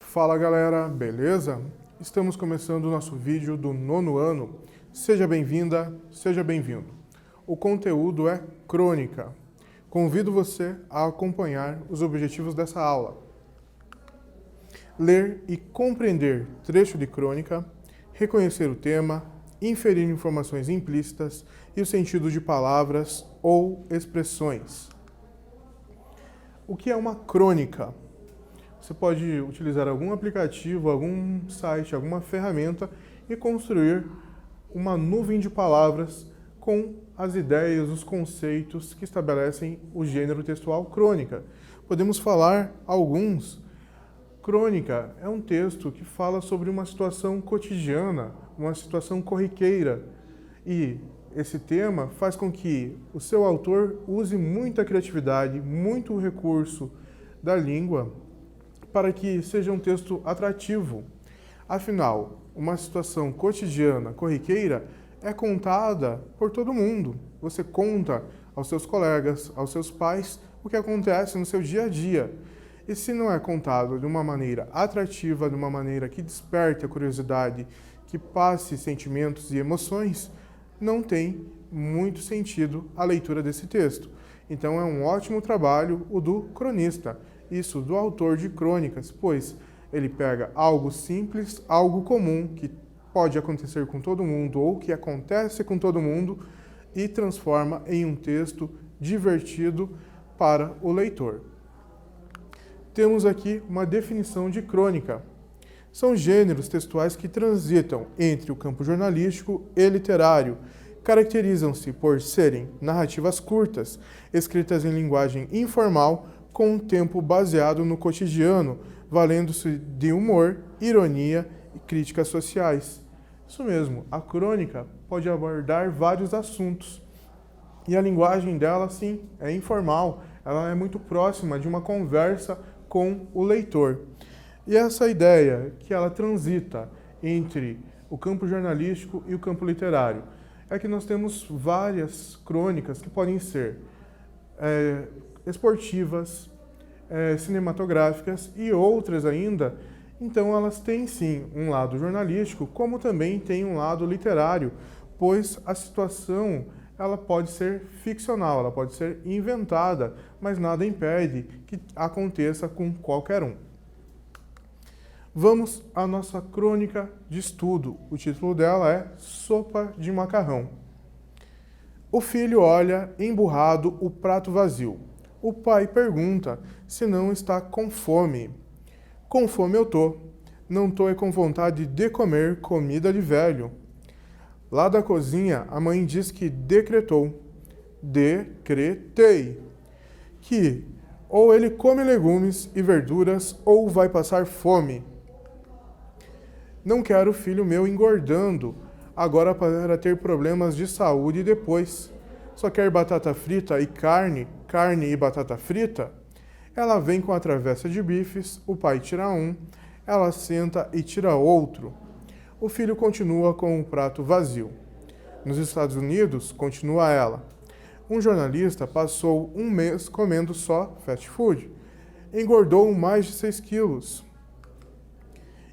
Fala galera, beleza? Estamos começando o nosso vídeo do 9º ano. Seja bem-vinda, seja bem-vindo. O conteúdo é crônica. Convido você a acompanhar os objetivos dessa aula. Ler e compreender trecho de crônica, reconhecer o tema, inferir informações implícitas e o sentido de palavras ou expressões. O que é uma crônica? Você pode utilizar algum aplicativo, algum site, alguma ferramenta e construir uma nuvem de palavras com as ideias, os conceitos que estabelecem o gênero textual crônica. Podemos falar alguns. Crônica é um texto que fala sobre uma situação cotidiana, uma situação corriqueira. E esse tema faz com que o seu autor use muita criatividade, muito recurso da língua para que seja um texto atrativo. Afinal, uma situação cotidiana, corriqueira, é contada por todo mundo. Você conta aos seus colegas, aos seus pais, o que acontece no seu dia a dia. E se não é contado de uma maneira atrativa, de uma maneira que desperte a curiosidade, que passe sentimentos e emoções, não tem muito sentido a leitura desse texto. Então é um ótimo trabalho o do cronista, isso do autor de crônicas, pois ele pega algo simples, algo comum, que pode acontecer com todo mundo ou que acontece com todo mundo e transforma em um texto divertido para o leitor. Temos aqui uma definição de crônica. São gêneros textuais que transitam entre o campo jornalístico e literário. Caracterizam-se por serem narrativas curtas, escritas em linguagem informal, com um tempo baseado no cotidiano, valendo-se de humor, ironia e críticas sociais. Isso mesmo, a crônica pode abordar vários assuntos. E a linguagem dela, sim, é informal, ela é muito próxima de uma conversa com o leitor. E essa ideia que ela transita entre o campo jornalístico e o campo literário é que nós temos várias crônicas que podem ser esportivas, cinematográficas e outras ainda. Então elas têm sim um lado jornalístico, como também tem um lado literário, pois a situação ela pode ser ficcional, ela pode ser inventada, mas nada impede que aconteça com qualquer um. Vamos à nossa crônica de estudo. O título dela é Sopa de Macarrão. O filho olha emburrado o prato vazio. O pai pergunta se não está com fome. Com fome eu tô. Não tô é com vontade de comer comida de velho. Lá da cozinha, a mãe diz que decretou. Decretei. Que ou ele come legumes e verduras ou vai passar fome. Não quero filho meu engordando, agora para ter problemas de saúde depois. Só quer batata frita e carne, carne e batata frita? Ela vem com a travessa de bifes, o pai tira um, ela senta e tira outro. O filho continua com o prato vazio. Nos Estados Unidos, continua ela, um jornalista passou um mês comendo só fast food. Engordou mais de 6 quilos.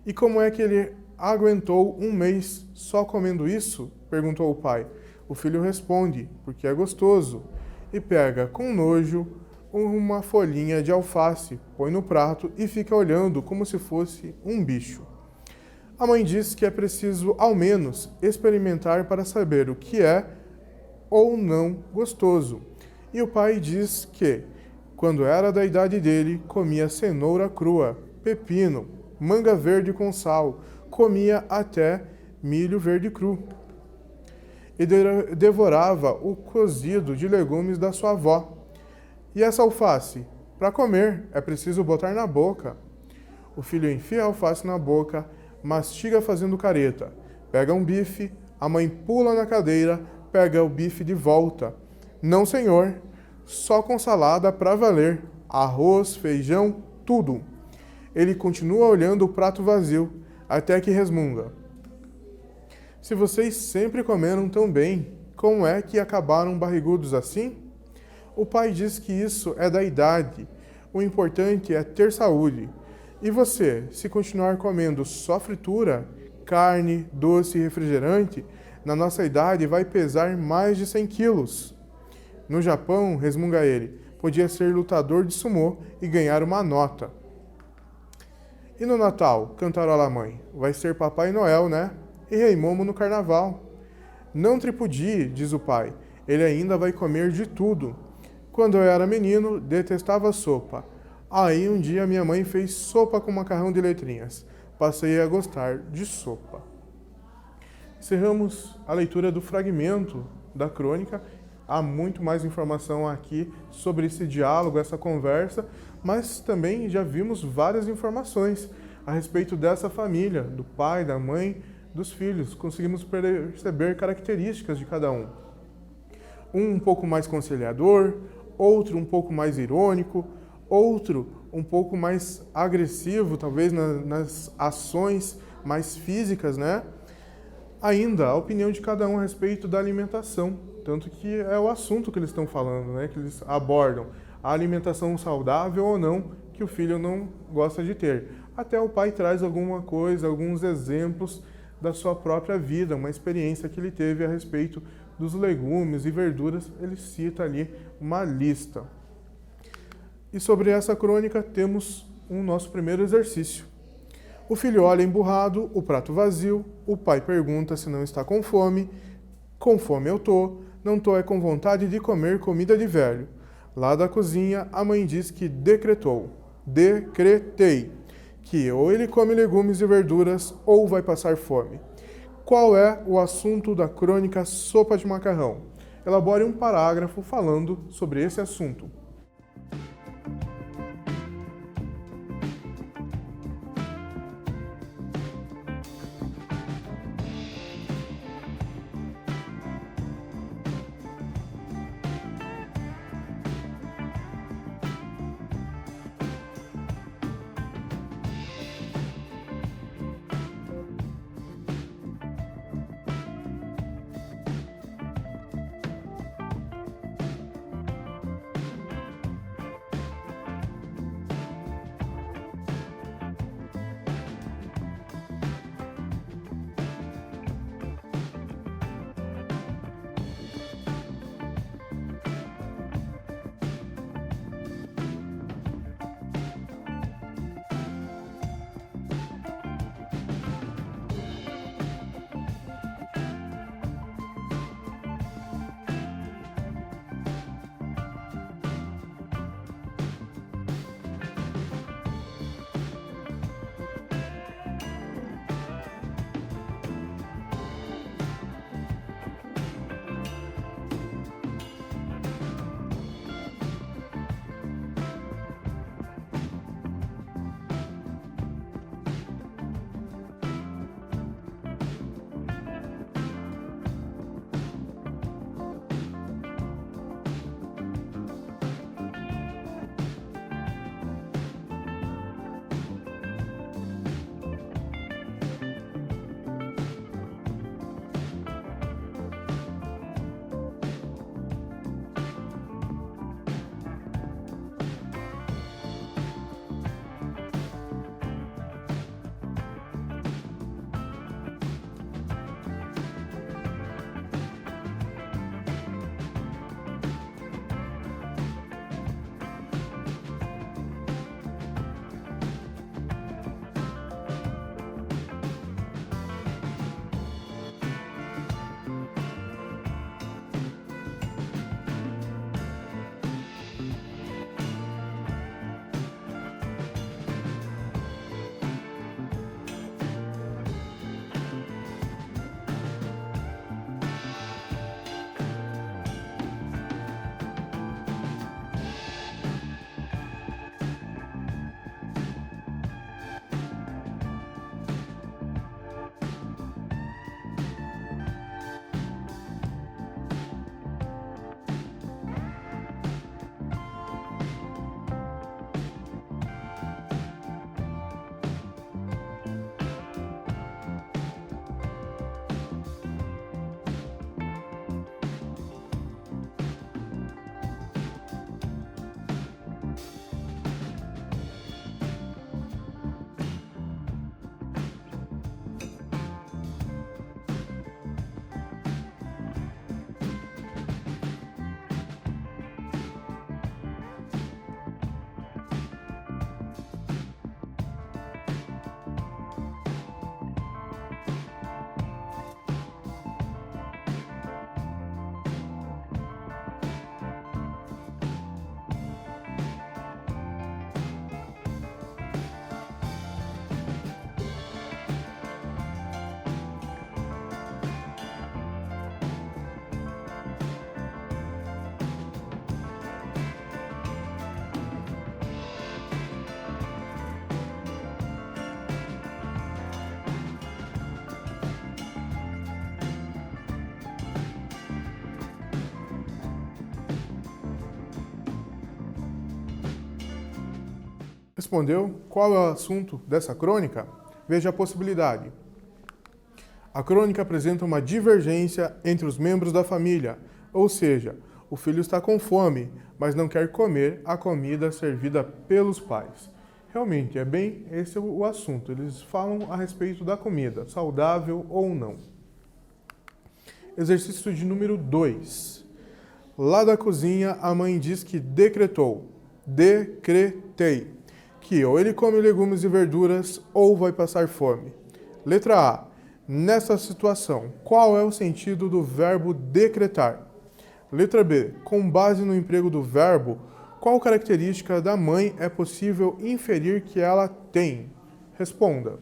E como é que ele aguentou um mês só comendo isso? Perguntou o pai. O filho responde, porque é gostoso, e pega com nojo uma folhinha de alface, põe no prato e fica olhando como se fosse um bicho. A mãe diz que é preciso, ao menos, experimentar para saber o que é ou não gostoso. E o pai diz que, quando era da idade dele, comia cenoura crua, pepino, manga verde com sal, comia até milho verde cru. E devorava o cozido de legumes da sua avó. E essa alface? Para comer, é preciso botar na boca. O filho enfia a alface na boca, mastiga fazendo careta. Pega um bife, a mãe pula na cadeira, pega o bife de volta. Não, senhor, só com salada para valer. Arroz, feijão, tudo. Ele continua olhando o prato vazio, até que resmunga. Se vocês sempre comeram tão bem, como é que acabaram barrigudos assim? O pai diz que isso é da idade. O importante é ter saúde. E você, se continuar comendo só fritura, carne, doce e refrigerante, na nossa idade vai pesar mais de 100 quilos. No Japão, resmunga ele, podia ser lutador de sumô e ganhar uma nota. E no Natal, cantarola a mãe, vai ser Papai Noel, né? E Rei Momo no Carnaval. Não tripudie, diz o pai, ele ainda vai comer de tudo. Quando eu era menino, detestava sopa. Aí um dia minha mãe fez sopa com macarrão de letrinhas. Passei a gostar de sopa. Encerramos a leitura do fragmento da crônica. Há muito mais informação aqui sobre esse diálogo, essa conversa, mas também já vimos várias informações a respeito dessa família, do pai, da mãe, dos filhos. Conseguimos perceber características de cada um. Um pouco mais conciliador, outro um pouco mais irônico, outro um pouco mais agressivo, talvez nas ações mais físicas, né? Ainda a opinião de cada um a respeito da alimentação, tanto que é o assunto que eles estão falando, né? Que eles abordam, a alimentação saudável ou não que o filho não gosta de ter. Até o pai traz alguma coisa, alguns exemplos da sua própria vida, uma experiência que ele teve a respeito dos legumes e verduras, ele cita ali uma lista. E sobre essa crônica temos um nosso primeiro exercício. O filho olha emburrado, o prato vazio, o pai pergunta se não está com fome. Com fome eu tô, não tô é com vontade de comer comida de velho. Lá da cozinha, a mãe diz que decretei, que ou ele come legumes e verduras ou vai passar fome. Qual é o assunto da crônica Sopa de Macarrão? Elabore um parágrafo falando sobre esse assunto. Respondeu? Qual é o assunto dessa crônica? Veja a possibilidade. A crônica apresenta uma divergência entre os membros da família, ou seja, o filho está com fome, mas não quer comer a comida servida pelos pais. Realmente, é bem esse o assunto. Eles falam a respeito da comida, saudável ou não. Exercício de número 2. Lá da cozinha, a mãe diz que decretou, decretei, que ou ele come legumes e verduras ou vai passar fome. Letra A. Nessa situação, qual é o sentido do verbo decretar? Letra B. Com base no emprego do verbo, qual característica da mãe é possível inferir que ela tem? Responda.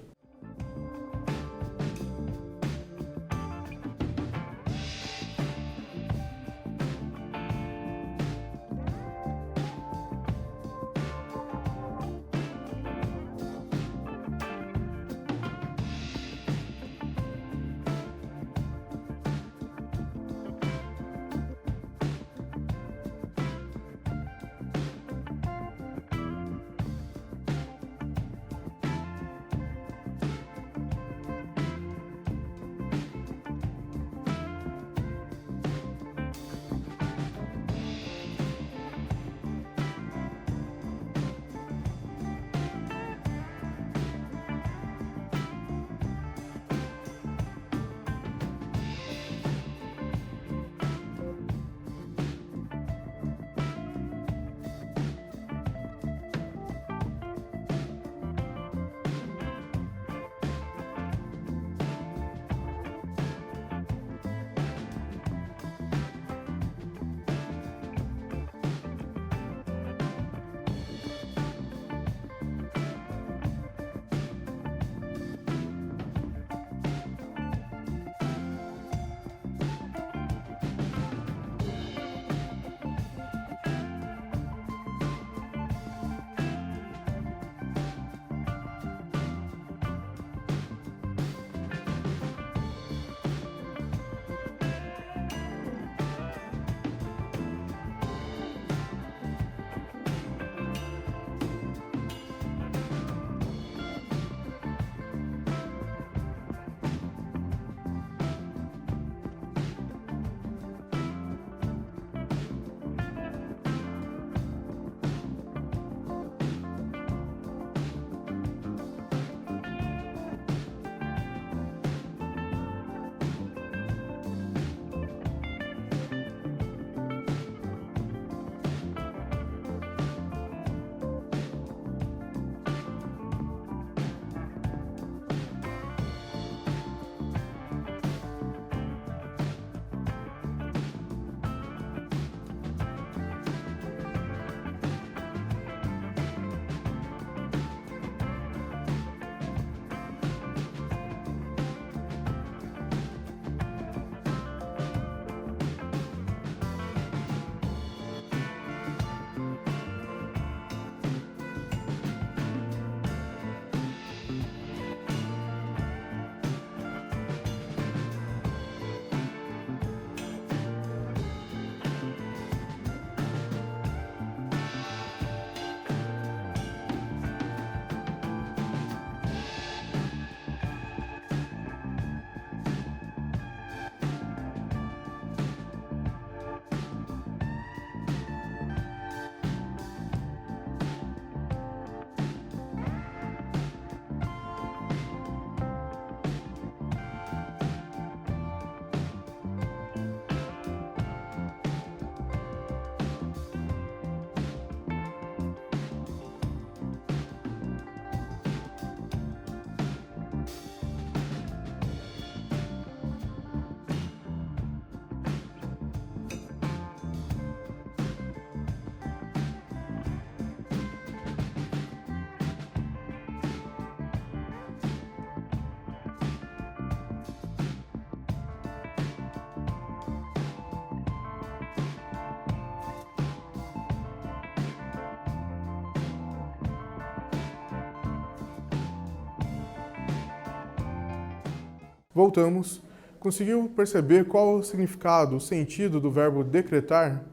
Voltamos. Conseguiu perceber qual o significado, o sentido do verbo decretar?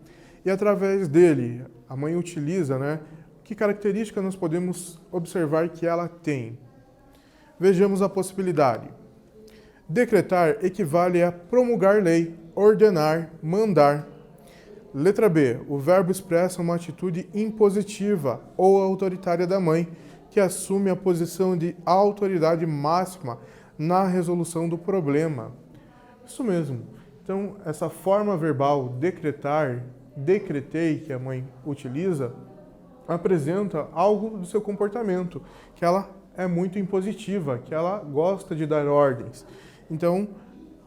E através dele, a mãe utiliza, Que característica nós podemos observar que ela tem? Vejamos a possibilidade. Decretar equivale a promulgar lei, ordenar, mandar. Letra B. O verbo expressa uma atitude impositiva ou autoritária da mãe, que assume a posição de autoridade máxima na resolução do problema. Isso mesmo. Então, essa forma verbal decretar, decretei, que a mãe utiliza, apresenta algo do seu comportamento, que ela é muito impositiva, que ela gosta de dar ordens. Então,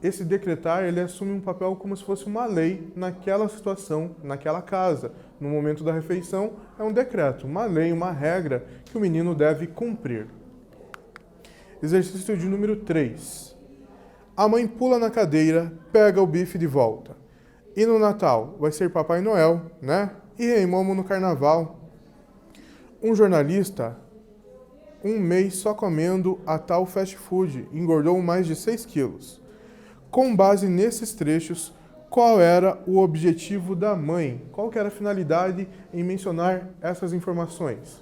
esse decretar, ele assume um papel como se fosse uma lei naquela situação, naquela casa. No momento da refeição, é um decreto, uma lei, uma regra que o menino deve cumprir. Exercício de número 3. A mãe pula na cadeira, pega o bife de volta. E no Natal vai ser Papai Noel, né? E Rei Momo no Carnaval. Um jornalista, um mês só comendo a tal fast food, engordou mais de 6 quilos. Com base nesses trechos, qual era o objetivo da mãe? Qual que era a finalidade em mencionar essas informações?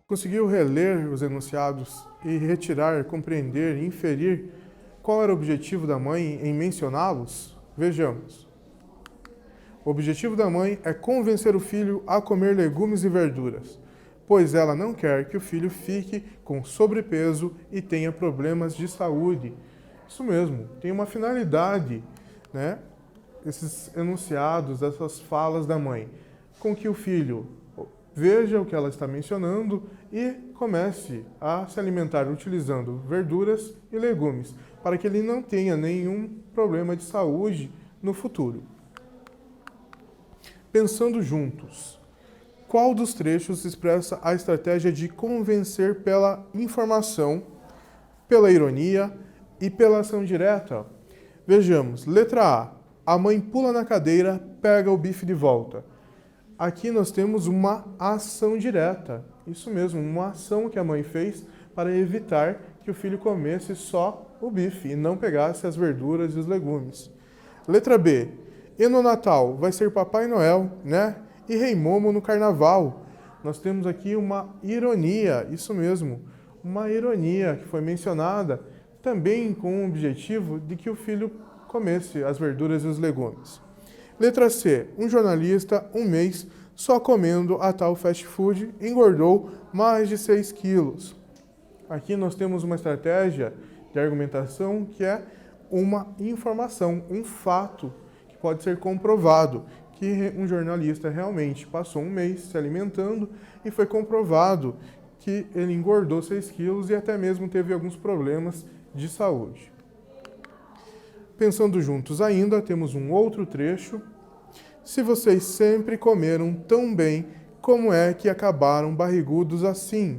Conseguiu reler os enunciados e retirar, compreender e inferir qual era o objetivo da mãe em mencioná-los? Vejamos. O objetivo da mãe é convencer o filho a comer legumes e verduras, pois ela não quer que o filho fique com sobrepeso e tenha problemas de saúde. Isso mesmo, tem uma finalidade, né? Esses enunciados, essas falas da mãe, com que o filho veja o que ela está mencionando e comece a se alimentar utilizando verduras e legumes, para que ele não tenha nenhum problema de saúde no futuro. Pensando juntos, qual dos trechos expressa a estratégia de convencer pela informação, pela ironia e pela ação direta? Vejamos, letra A. A mãe pula na cadeira, pega o bife de volta. Aqui nós temos uma ação direta. Isso mesmo, uma ação que a mãe fez para evitar que o filho comesse só o bife e não pegasse as verduras e os legumes. Letra B. E no Natal vai ser Papai Noel, né? E Rei Momo no Carnaval. Nós temos aqui uma ironia, isso mesmo, uma ironia que foi mencionada também com o objetivo de que o filho comesse as verduras e os legumes. Letra C. Um jornalista, um mês, só comendo a tal fast food, engordou mais de 6 quilos. Aqui nós temos uma estratégia de argumentação que é uma informação, um fato que pode ser comprovado, que um jornalista realmente passou um mês se alimentando e foi comprovado que ele engordou 6 quilos e até mesmo teve alguns problemas de saúde. Pensando juntos ainda, temos um outro trecho. Se vocês sempre comeram tão bem, como é que acabaram barrigudos assim?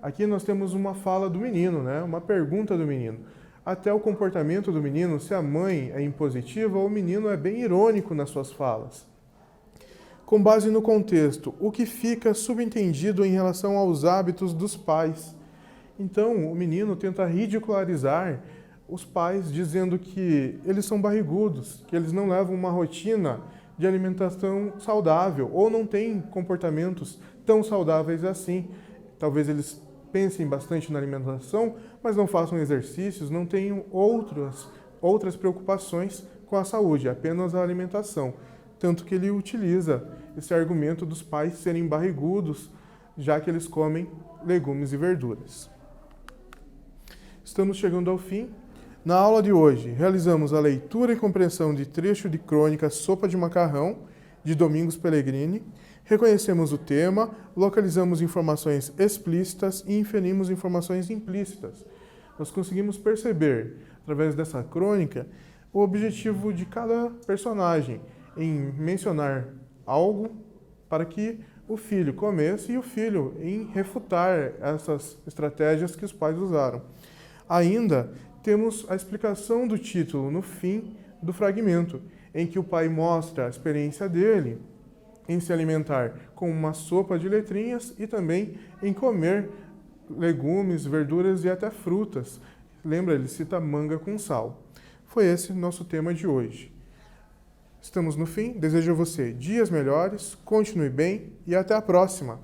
Aqui nós temos uma fala do menino, né? Uma pergunta do menino. Até o comportamento do menino, se a mãe é impositiva, o menino é bem irônico nas suas falas. Com base no contexto, o que fica subentendido em relação aos hábitos dos pais? Então, o menino tenta ridicularizar os pais, dizendo que eles são barrigudos, que eles não levam uma rotina de alimentação saudável ou não têm comportamentos tão saudáveis assim. Talvez eles pensem bastante na alimentação, mas não façam exercícios, não tenham outras preocupações com a saúde, apenas a alimentação. Tanto que ele utiliza esse argumento dos pais serem barrigudos, já que eles comem legumes e verduras. Estamos chegando ao fim. Na aula de hoje, realizamos a leitura e compreensão de trecho de crônica Sopa de Macarrão, de Domingos Pellegrini. Reconhecemos o tema, localizamos informações explícitas e inferimos informações implícitas. Nós conseguimos perceber, através dessa crônica, o objetivo de cada personagem em mencionar algo para que o filho comesse e o filho em refutar essas estratégias que os pais usaram. Ainda temos a explicação do título no fim do fragmento, em que o pai mostra a experiência dele em se alimentar com uma sopa de letrinhas e também em comer legumes, verduras e até frutas. Lembra, ele cita manga com sal. Foi esse nosso tema de hoje. Estamos no fim. Desejo a você dias melhores, continue bem e até a próxima!